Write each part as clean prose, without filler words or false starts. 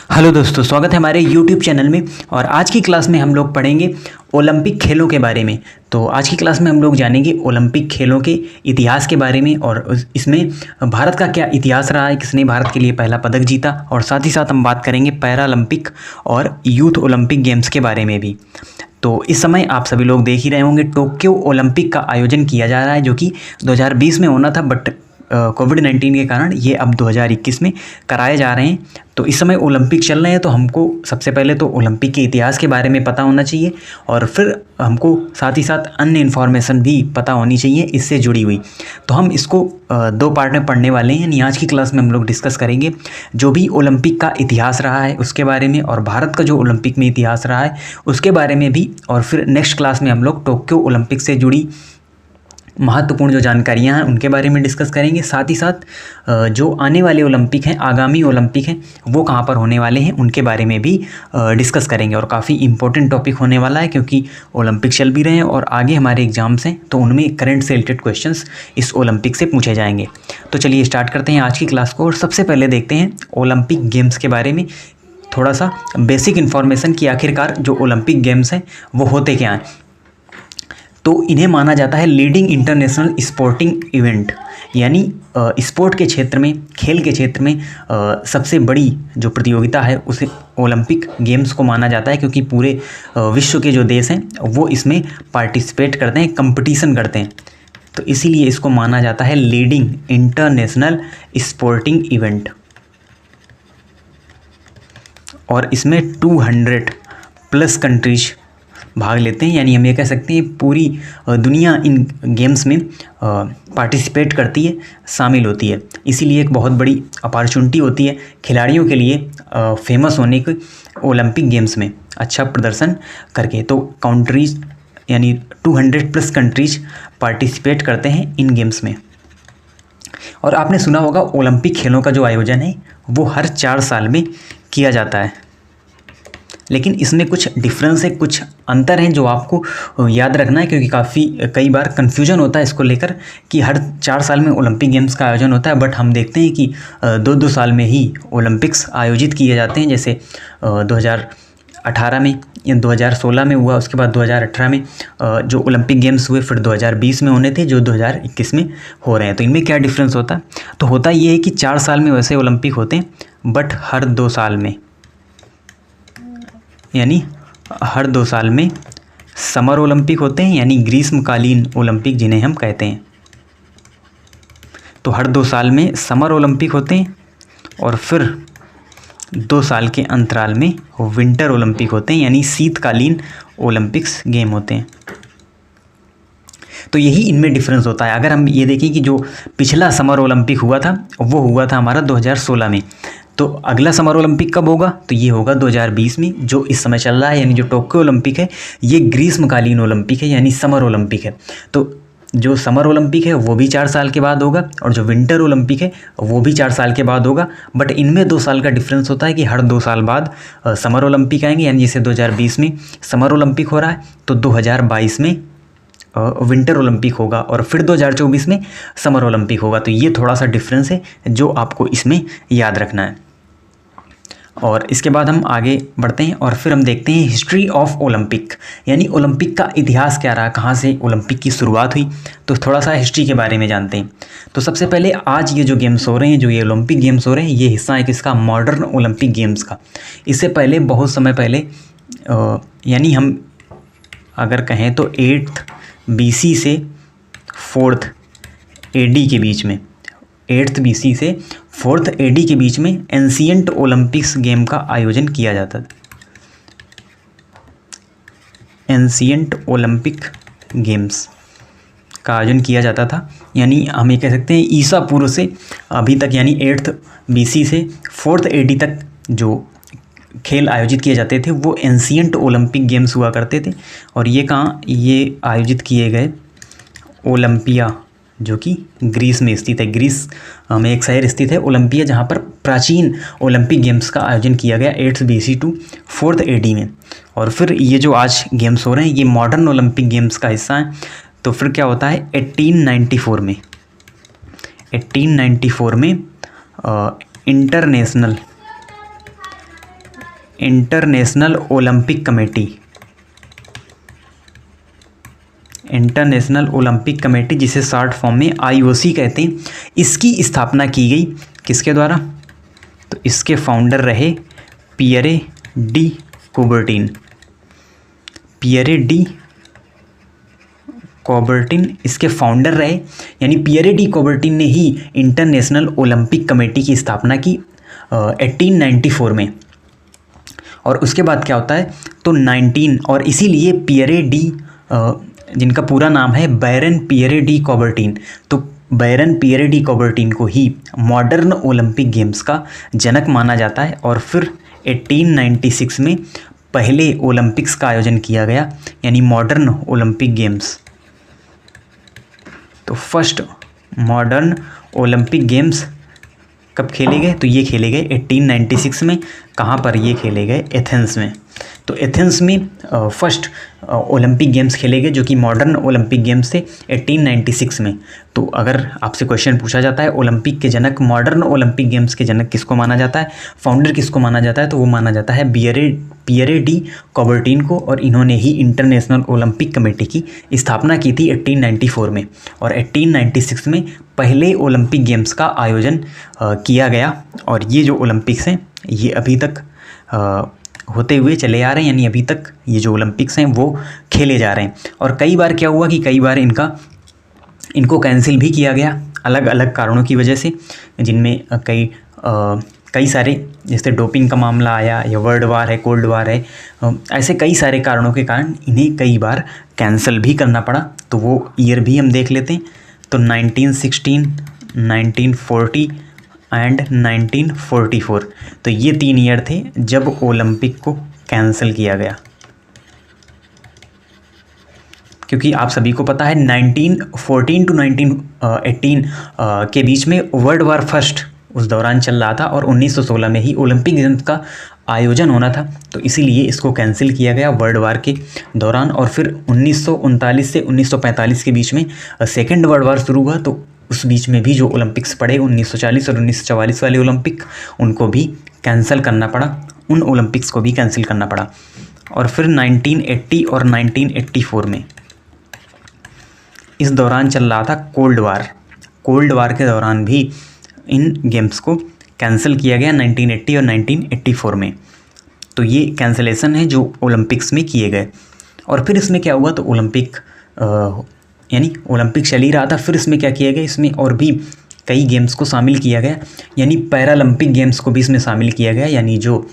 Hello दोस्तों, स्वागत है हमारे YouTube चैनल में। और आज की क्लास में हम लोग पढ़ेंगे ओलंपिक खेलों के बारे में। तो आज की क्लास में हम लोग जानेंगे ओलंपिक खेलों के इतिहास के बारे में और इसमें भारत का क्या इतिहास रहा है, किसने भारत के लिए पहला पदक जीता, और साथ ही साथ हम बात करेंगे पैरालंपिक और यूथ ओलंपिक गेम्स के बारे में भी। तो इस समय आप सभी लोग देख ही रहे होंगे टोक्यो ओलंपिक का आयोजन किया जा रहा है, जो कि 2020 में होना था, बट कोविड-19 के कारण ये अब 2021 में कराए जा रहे हैं। तो इस समय ओलंपिक चल रहे हैं, तो हमको सबसे पहले तो ओलंपिक के इतिहास के बारे में पता होना चाहिए और फिर हमको साथ ही साथ अन्य इन्फॉर्मेशन भी पता होनी चाहिए इससे जुड़ी हुई। तो हम इसको दो पार्ट में पढ़ने वाले हैं। यानी आज की क्लास में हम लोग डिस्कस करेंगे जो भी ओलंपिक का इतिहास रहा है उसके बारे में, और भारत का जो ओलंपिक में इतिहास रहा है उसके बारे में भी। और फिर नेक्स्ट क्लास में हम लोग टोक्यो ओलंपिक से जुड़ी महत्वपूर्ण जो जानकारियां हैं उनके बारे में डिस्कस करेंगे। साथ ही साथ जो आने वाले ओलंपिक हैं, आगामी ओलंपिक हैं, वो कहाँ पर होने वाले हैं उनके बारे में भी डिस्कस करेंगे। और काफ़ी इंपॉर्टेंट टॉपिक होने वाला है, क्योंकि ओलंपिक चल भी रहे हैं और आगे हमारे एग्जाम्स हैं, तो उनमें करंट से रिलेटेड क्वेश्चंस इस ओलंपिक से पूछे जाएंगे। तो चलिए स्टार्ट करते हैं आज की क्लास को। और सबसे पहले देखते हैं ओलंपिक गेम्स के बारे में थोड़ा सा बेसिक इन्फॉर्मेशन कि आखिरकार जो ओलंपिक गेम्स हैं वो होते क्या हैं। तो इन्हें माना जाता है लीडिंग इंटरनेशनल स्पोर्टिंग इवेंट, यानी स्पोर्ट के क्षेत्र में, खेल के क्षेत्र में सबसे बड़ी जो प्रतियोगिता है उसे ओलंपिक गेम्स को माना जाता है, क्योंकि पूरे विश्व के जो देश हैं वो इसमें पार्टिसिपेट करते हैं, कंपटीशन करते हैं। तो इसीलिए इसको माना जाता है लीडिंग इंटरनेशनल स्पोर्टिंग इवेंट। और इसमें 200 प्लस कंट्रीज भाग लेते हैं, यानी हम ये कह सकते हैं पूरी दुनिया इन गेम्स में पार्टिसिपेट करती है, शामिल होती है। इसीलिए एक बहुत बड़ी अपॉर्चुनिटी होती है खिलाड़ियों के लिए फेमस होने की ओलंपिक गेम्स में अच्छा प्रदर्शन करके। तो कंट्रीज यानी 200 प्लस कंट्रीज पार्टिसिपेट करते हैं इन गेम्स में। और आपने सुना होगा ओलंपिक खेलों का जो आयोजन है वो हर 4 साल में किया जाता है, लेकिन इसमें कुछ डिफरेंस है, कुछ अंतर हैं जो आपको याद रखना है, क्योंकि कई बार कन्फ्यूजन होता है इसको लेकर कि हर 4 साल में ओलंपिक गेम्स का आयोजन होता है, बट हम देखते हैं कि 2-2 साल में ही ओलंपिक्स आयोजित किए जाते हैं। जैसे 2018 में या 2016 में हुआ, उसके बाद 2018 में जो ओलंपिक गेम्स हुए, फिर 2020 में होने थे, जो 2021 में हो रहे हैं। तो इनमें क्या डिफरेंस होता है? तो होता ये है कि 4 साल में वैसे ओलंपिक होते हैं, बट हर 2 साल में, यानी हर 2 साल में समर ओलंपिक होते हैं, यानी ग्रीष्मकालीन ओलंपिक जिन्हें हम कहते हैं। तो हर 2 साल में समर ओलंपिक होते हैं और फिर 2 साल के अंतराल में विंटर ओलंपिक होते हैं, यानी शीतकालीन ओलंपिक्स गेम होते हैं। तो यही इनमें डिफरेंस होता है। अगर हम ये देखें कि जो पिछला समर ओलंपिक हुआ था वो हुआ था हमारा 2016 में, तो अगला समर ओलंपिक कब होगा? तो ये होगा 2020 में, जो इस समय चल रहा है। यानी जो टोक्यो ओलंपिक है ये ग्रीष्मकालीन ओलंपिक है, यानी समर ओलंपिक है। तो जो समर ओलंपिक है वो भी 4 साल के बाद होगा, और जो विंटर ओलंपिक है वो भी 4 साल के बाद होगा। बट इनमें 2 साल का डिफरेंस होता है कि हर 2 साल बाद समर ओलंपिक आएंगे, यानी जैसे 2020 में समर ओलंपिक हो रहा है तो 2022 में विंटर ओलंपिक होगा, और फिर 2024 में समर ओलंपिक होगा। तो ये थोड़ा सा डिफरेंस है जो आपको इसमें याद रखना है। और इसके बाद हम आगे बढ़ते हैं और फिर हम देखते हैं हिस्ट्री ऑफ ओलंपिक, यानी ओलंपिक का इतिहास क्या रहा, कहाँ से ओलंपिक की शुरुआत हुई। तो थोड़ा सा हिस्ट्री के बारे में जानते हैं। तो सबसे पहले आज ये जो गेम्स हो रहे हैं, जो ये ओलंपिक गेम्स हो रहे हैं, ये हिस्सा है किसका? मॉडर्न ओलंपिक गेम्स का। इससे पहले बहुत समय पहले, यानी हम अगर कहें तो 8th BC से 4th AD के बीच में, 8th BC से 4th AD के बीच में एंशिएंट ओलंपिक्स गेम का आयोजन किया जाता था। एंशिएंट ओलंपिक गेम्स का आयोजन किया जाता था, यानी हम ये कह सकते हैं ईसा पूर्व से अभी तक, यानी 8th BC से 4th AD तक जो खेल आयोजित किए जाते थे वो एंशिएंट ओलंपिक गेम्स हुआ करते थे। और ये कहाँ ये आयोजित किए गए? ओलंपिया, जो कि ग्रीस में स्थित है। ग्रीस में एक शहर स्थित है ओलंपिया, जहाँ पर प्राचीन ओलंपिक गेम्स का आयोजन किया गया 8th BC to 4th AD में। और फिर ये जो आज गेम्स हो रहे हैं ये मॉडर्न ओलंपिक गेम्स का हिस्सा है। तो फिर क्या होता है? 1894 में international international Olympic committee, international Olympic committee जिसे शॉर्ट फॉर्म में IOC कहते हैं, इसकी स्थापना की गई किसके द्वारा? तो इसके फाउंडर रहे Pierre de Coubertin. Pierre de Coubertin इसके फाउंडर रहे, यानी पियरे डी कुबर्टिन ने ही इंटरनेशनल ओलंपिक कमेटी की स्थापना की 1894 में। और उसके बाद क्या होता है, तो 19 और इसीलिए पियरे डी जिनका पूरा नाम है बैरन पियरे डी कुबर्टिन, तो बैरन पियरे डी कुबर्टिन को ही मॉडर्न ओलंपिक गेम्स का जनक माना जाता है। और फिर 1896 में पहले ओलंपिक्स का आयोजन किया गया, यानी मॉडर्न ओलंपिक गेम्स। तो फर्स्ट मॉडर्न ओलंपिक गेम्स कब खेले गए? तो ये खेले गए 1896 में। कहाँ पर? ये खेले गए एथेंस में। तो एथेंस में फर्स्ट ओलंपिक गेम्स खेले गए, जो कि मॉडर्न ओलंपिक गेम्स थे 1896 में। तो अगर आपसे क्वेश्चन पूछा जाता है ओलंपिक के जनक, मॉडर्न ओलंपिक गेम्स के जनक किसको माना जाता है, फाउंडर किसको माना जाता है, तो वो माना जाता है पियरे डी कुबर्टिन को। और इन्होंने ही इंटरनेशनल ओलंपिक कमेटी की स्थापना की थी 1894 में। और 1896 में पहले ओलंपिक गेम्स का आयोजन किया गया। और ये जो ओलंपिक्स हैं ये अभी तक होते हुए चले आ रहे हैं, यानी अभी तक ये जो ओलंपिक्स हैं वो खेले जा रहे हैं। और कई बार क्या हुआ कि कई बार इनको कैंसिल भी किया गया अलग अलग कारणों की वजह से, जिनमें कई सारे, जैसे डोपिंग का मामला आया, या वर्ल्ड वार है, कोल्ड वार है, ऐसे कई सारे कारणों के कारण इन्हें कई बार कैंसिल भी करना पड़ा। तो वो ईयर भी हम देख लेते हैं। तो 1916, 1940 एंड 1944, तो ये 3 ईयर थे जब ओलंपिक को कैंसिल किया गया। क्योंकि आप सभी को पता है 1914 टू 1918 के बीच में वर्ल्ड वार फर्स्ट उस दौरान चल रहा था, और 1916 में ही ओलंपिक गेम्स का आयोजन होना था। तो इसीलिए इसको कैंसिल किया गया वर्ल्ड वार के दौरान। और फिर 1939 से 1945 के बीच में सेकेंड वर्ल्ड वार शुरू हुआ। तो उस बीच में भी जो ओलंपिक्स पड़े 1940 और 1944 वाले ओलंपिक, उनको भी कैंसिल करना पड़ा, उन ओलंपिक्स को भी कैंसिल करना पड़ा। और फिर 1980 और 1984 में इस दौरान चल रहा था कोल्ड वार। कोल्ड वार के दौरान भी इन गेम्स को कैंसिल किया गया 1980 और 1984 में। तो ये कैंसिलेशन है जो ओलंपिक्स में किए गए। और फिर इसमें क्या हुआ, तो ओलंपिक यानी ओलंपिक चल ही रहा था, फिर इसमें क्या किया गया, इसमें और भी कई गेम्स को शामिल किया गया, यानी पैरालंपिक गेम्स को भी इसमें शामिल किया गया, यानी जो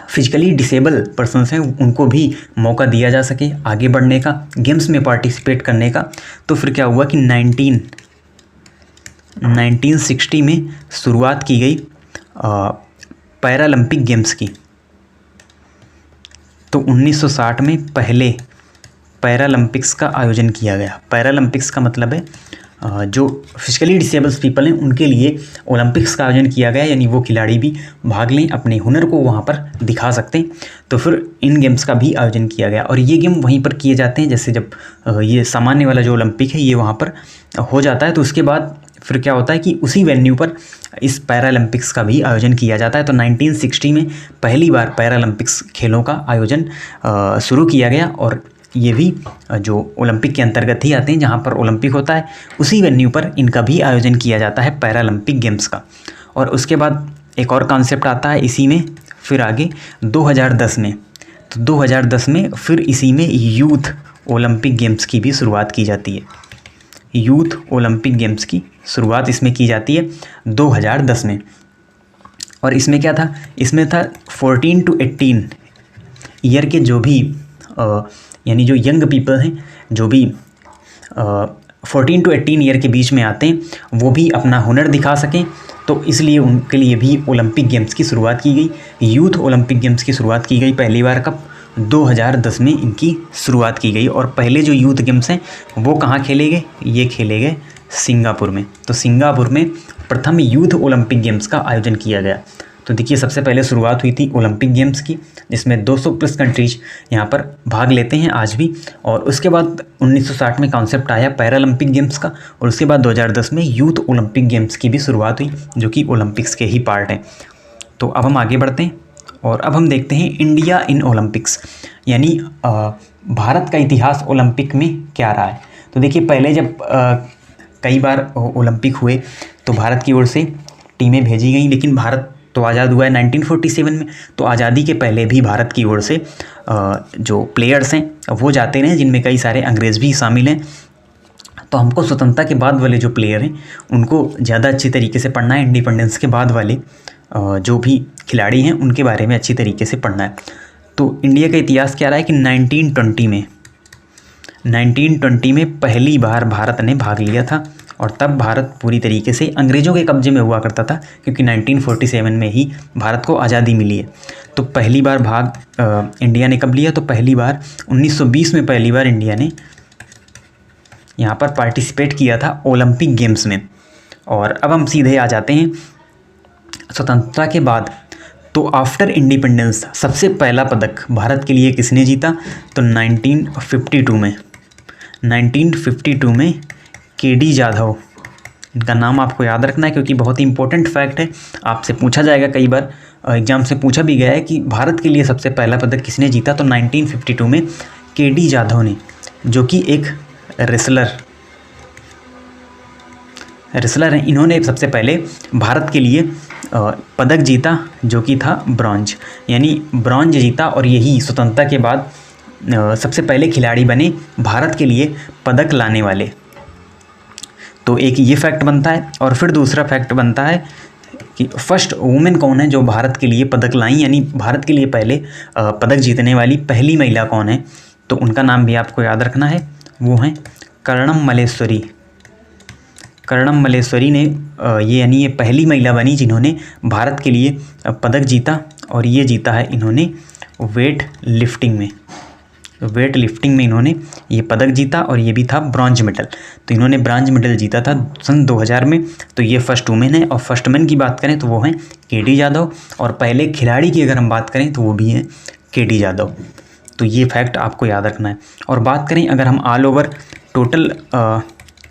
फिजिकली डिसेबल पर्सनस हैं उनको भी मौका दिया जा सके आगे बढ़ने का, गेम्स में पार्टिसिपेट करने का। तो फिर क्या हुआ कि 1960 में शुरुआत की गई पैरालंपिक गेम्स की। तो 1960 में पहले पैरालंपिक्स का आयोजन किया गया। पैरालंपिक्स का मतलब है जो फिजिकली डिसेबल्स पीपल हैं उनके लिए ओलंपिक्स का आयोजन किया गया, यानी वो खिलाड़ी भी भाग लें, अपने हुनर को वहाँ पर दिखा सकते हैं। तो फिर इन गेम्स का भी आयोजन किया गया। और ये गेम वहीं पर किए जाते हैं, जैसे जब ये सामान्य वाला जो ओलंपिक है ये वहाँ पर हो जाता है, तो उसके बाद फिर क्या होता है कि उसी वेन्यू पर इस पैरालंपिक्स का भी आयोजन किया जाता है। तो 1960 में पहली बार पैरालंपिक्स खेलों का आयोजन शुरू किया गया। और ये भी जो ओलंपिक के अंतर्गत ही आते हैं, जहाँ पर ओलंपिक होता है उसी वेन्यू पर इनका भी आयोजन किया जाता है पैरालंपिक गेम्स का। और उसके बाद एक और कॉन्सेप्ट आता है इसी में, फिर आगे 2010 में। तो 2010 में फिर इसी में यूथ ओलंपिक गेम्स की भी शुरुआत की जाती है। यूथ ओलंपिक गेम्स की शुरुआत इसमें की जाती है 2010 में। और इसमें क्या था, इसमें था 14 टू 18 ईयर के जो भी यानी जो यंग पीपल हैं, जो भी 14 टू 18 ईयर के बीच में आते हैं, वो भी अपना हुनर दिखा सकें। तो इसलिए उनके लिए भी ओलंपिक गेम्स की शुरुआत की गई। यूथ ओलंपिक गेम्स की शुरुआत की गई पहली बार कब, 2010 में इनकी शुरुआत की गई। और पहले जो यूथ गेम्स हैं वो कहाँ खेले गए, ये खेले गए सिंगापुर में। तो सिंगापुर में प्रथम यूथ ओलंपिक गेम्स का आयोजन किया गया। तो देखिए सबसे पहले शुरुआत हुई थी ओलंपिक गेम्स की, जिसमें 200 प्लस कंट्रीज यहाँ पर भाग लेते हैं आज भी। और उसके बाद 1960 में कॉन्सेप्ट आया पैरालंपिक गेम्स का, और उसके बाद 2010 में यूथ ओलंपिक गेम्स की भी शुरुआत हुई, जो कि ओलंपिक्स के ही पार्ट हैं। तो अब हम आगे बढ़ते हैं और अब हम देखते हैं इंडिया इन ओलंपिक्स, यानी भारत का इतिहास ओलंपिक में क्या रहा है। तो देखिए, पहले जब कई बार ओलंपिक हुए तो भारत की ओर से टीमें भेजी गई, लेकिन भारत तो आज़ाद हुआ है 1947 में। तो आज़ादी के पहले भी भारत की ओर से जो प्लेयर्स हैं वो जाते रहे, जिनमें कई सारे अंग्रेज़ भी शामिल हैं। तो हमको स्वतंत्रता के बाद वाले जो प्लेयर हैं उनको ज़्यादा अच्छी तरीके से पढ़ना है, इंडिपेंडेंस के बाद वाले जो भी खिलाड़ी हैं उनके बारे में अच्छी तरीके से पढ़ना है। तो इंडिया का इतिहास क्या रहा है कि 1920 में पहली बार भारत ने भाग लिया था, और तब भारत पूरी तरीके से अंग्रेज़ों के कब्जे में हुआ करता था, क्योंकि 1947 में ही भारत को आज़ादी मिली है। तो पहली बार भाग इंडिया ने कब लिया, तो पहली बार 1920 में पहली बार इंडिया ने यहाँ पर पार्टिसिपेट किया था ओलंपिक गेम्स में। और अब हम सीधे आ जाते हैं स्वतंत्रता के बाद। तो आफ्टर इंडिपेंडेंस सबसे पहला पदक भारत के लिए किसने जीता, तो 1952 में के.डी. जाधव, इनका नाम आपको याद रखना है क्योंकि बहुत ही इंपॉर्टेंट फैक्ट है, आपसे पूछा जाएगा, कई बार एग्जाम से पूछा भी गया है कि भारत के लिए सबसे पहला पदक किसने जीता। तो 1952 में के.डी. जाधव ने, जो कि एक रेसलर हैं, इन्होंने सबसे पहले भारत के लिए पदक जीता, जो कि था ब्रॉन्ज, यानी ब्रॉन्ज जीता। और यही स्वतंत्रता के बाद सबसे पहले खिलाड़ी बने भारत के लिए पदक लाने वाले। तो एक ये फैक्ट बनता है, और फिर दूसरा फैक्ट बनता है कि फर्स्ट वुमेन कौन है जो भारत के लिए पदक लाई, यानी भारत के लिए पहले पदक जीतने वाली पहली महिला कौन है। तो उनका नाम भी आपको याद रखना है, वो हैं कर्णम मल्लेश्वरी ने ये पहली महिला बनी जिन्होंने भारत के लिए पदक जीता, और ये जीता है इन्होंने वेट लिफ्टिंग में इन्होंने ये पदक जीता, और ये भी था ब्रॉन्ज मेडल। तो इन्होंने ब्रॉन्ज मेडल जीता था सन 2000 में। तो ये फर्स्ट वुमेन है, और फर्स्ट मैन की बात करें तो वो हैं के.डी. जाधव, और पहले खिलाड़ी की अगर हम बात करें तो वो भी हैं के.डी. जाधव। तो ये फैक्ट आपको याद रखना है। और बात करें अगर हम ऑल ओवर टोटल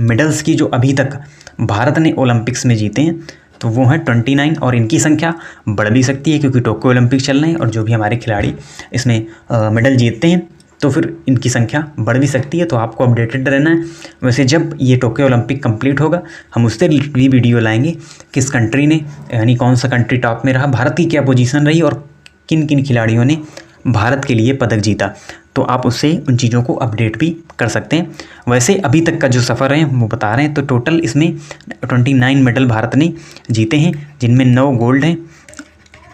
मेडल्स की जो अभी तक भारत ने ओलंपिक्स में जीते हैं, तो वो हैं 29, और इनकी संख्या बढ़ भी सकती है क्योंकि टोक्यो ओलंपिक चल रहे हैं, और जो भी हमारे खिलाड़ी इसमें मेडल जीतते हैं तो फिर इनकी संख्या बढ़ भी सकती है। तो आपको अपडेटेड रहना है। वैसे जब ये टोक्यो ओलंपिक कंप्लीट होगा हम उससे भी वीडियो लाएंगे, किस कंट्री ने, यानी कौन सा कंट्री टॉप में रहा, भारत की क्या पोजीशन रही, और किन किन खिलाड़ियों ने भारत के लिए पदक जीता। तो आप उससे उन चीज़ों को अपडेट भी कर सकते हैं। वैसे अभी तक का जो सफ़र है वो बता रहे हैं। तो टोटल इसमें 29 मेडल भारत ने जीते हैं, जिनमें 9 गोल्ड हैं,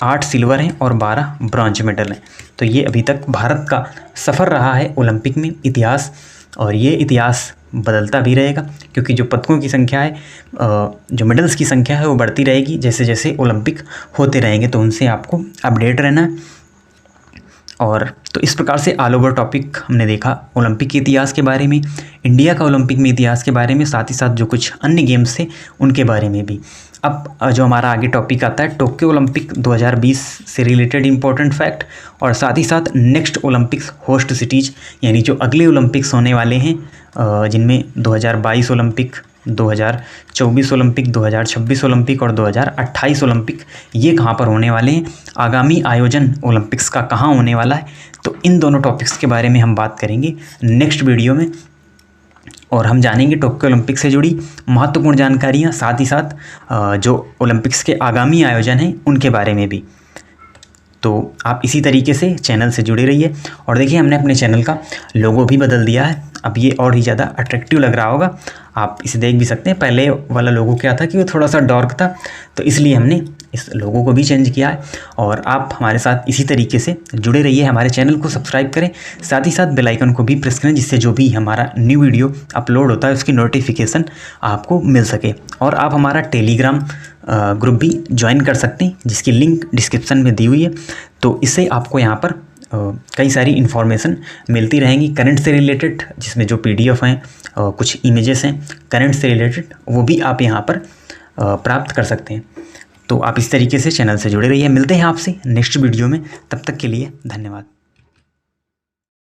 8 सिल्वर हैं और 12 ब्रॉन्ज मेडल हैं। तो ये अभी तक भारत का सफ़र रहा है ओलंपिक में, इतिहास, और ये इतिहास बदलता भी रहेगा क्योंकि जो पदकों की संख्या है, जो मेडल्स की संख्या है वो बढ़ती रहेगी जैसे जैसे ओलंपिक होते रहेंगे। तो उनसे आपको अपडेट रहना है। और तो इस प्रकार से ऑल ओवर टॉपिक हमने देखा ओलंपिक के इतिहास के बारे में, इंडिया का ओलंपिक में इतिहास के बारे में, साथ ही साथ जो कुछ अन्य गेम्स थे उनके बारे में भी। अब जो हमारा आगे टॉपिक आता है टोक्यो ओलंपिक 2020 से रिलेटेड इंपॉर्टेंट फैक्ट, और साथ ही साथ नेक्स्ट ओलंपिक्स होस्ट सिटीज़, यानी जो अगले ओलंपिक्स होने वाले हैं, जिनमें 2022 ओलंपिक, 2024 ओलंपिक, 2026 ओलंपिक और 2028 ओलंपिक, ये कहाँ पर होने वाले हैं, आगामी आयोजन ओलंपिक्स का कहाँ होने वाला है। तो इन दोनों टॉपिक्स के बारे में हम बात करेंगे नेक्स्ट वीडियो में, और हम जानेंगे टोक्यो ओलंपिक से जुड़ी महत्वपूर्ण जानकारियाँ, साथ ही साथ जो ओलंपिक्स के आगामी आयोजन हैं उनके बारे में भी। तो आप इसी तरीके से चैनल से जुड़े रहिए। और देखिए, हमने अपने चैनल का लोगो भी बदल दिया है, अब ये और ही ज़्यादा अट्रैक्टिव लग रहा होगा, आप इसे देख भी सकते हैं। पहले वाला लोगो क्या था कि वो थोड़ा सा डार्क था, तो इसलिए हमने इस लोगो को भी चेंज किया है। और आप हमारे साथ इसी तरीके से जुड़े रहिए, हमारे चैनल को सब्सक्राइब करें, साथ ही साथ बेल आइकन को भी प्रेस करें, जिससे जो भी हमारा न्यू वीडियो अपलोड होता है उसकी नोटिफिकेशन आपको मिल सके। और आप हमारा टेलीग्राम ग्रुप भी ज्वाइन कर सकते हैं, जिसकी लिंक डिस्क्रिप्शन में दी हुई है। तो इससे आपको यहाँ पर कई सारी इन्फॉर्मेशन मिलती रहेंगी करंट से रिलेटेड, जिसमें जो PDF हैं, कुछ इमेजेस हैं करंट से रिलेटेड, वो भी आप यहाँ पर प्राप्त कर सकते हैं। तो आप इस तरीके से चैनल से जुड़े रहिए। मिलते हैं आपसे नेक्स्ट वीडियो में, तब तक के लिए धन्यवाद।